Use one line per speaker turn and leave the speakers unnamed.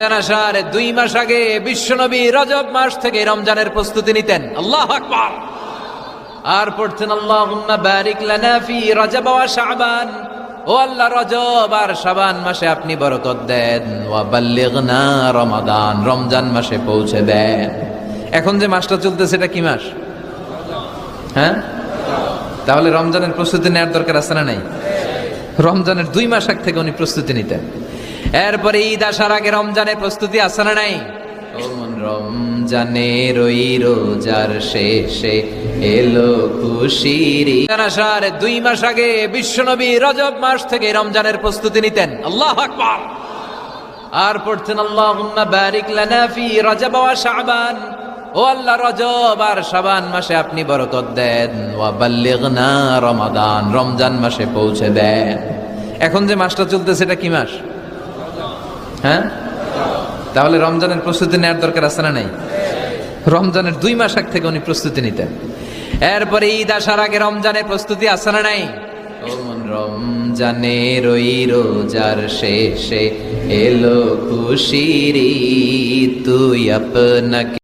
আসার 2 মাস আগে বিশ্বনবী রজব মাস থেকে রমজানের প্রস্তুতি নিতেন। আল্লাহু আকবার। আর পড়তেন আল্লাহুম্মা বারিক লানা ফি রজব ওয়া শাবান। ও আল্লাহ, রজব আর শাবান মাসে আপনি বরকত দেন। ওয়া বাল্লিগনা রমাদান, রমজান মাসে পৌঁছে দেন। এখন যে মাসটা চলতেছে এটা কি মাস? হ্যাঁ, তাহলে রমজানের প্রস্তুতি নেওয়ার দরকার আছে না নাই? রমজানের 2 মাস আগ থেকে উনি প্রস্তুতি নিতেন। এরপরে ঈদ আসার আগে রমজানের প্রস্তুতি আছে না নাই? রমজানের ওই রোজার শেষে এলো খুশির ঈদ আসার 2 মাস আগে বিশ্বনবী রজব মাস থেকে রমজানের প্রস্তুতি নিতেন। আল্লাহু আকবার। আর পড়তেন আল্লাহুম্মা বারিক লানা ফি রজব ওয়া শাবান। ও আল্লাহ, রজব আর শাবান মাসে আপনি বরকত দেন। ওয়া বাল্লিগনা রমাদান, রমজান মাসে পৌঁছে দেন। এখন যে মাসটা চলতেছে এটা কি মাস? হ্যাঁ, তাহলে রমজানের প্রস্তুতি নেওয়ার দরকার আছে না নাই? রমজানের 2 মাস আগ থেকে উনি প্রস্তুতি নিতেন। এরপরে ঈদ আসার আগে রমজানের প্রস্তুতি আছে না নাই? রমজানের ওই রোজার শেষে এলো খুশির ঈদ, তুই আপনাকে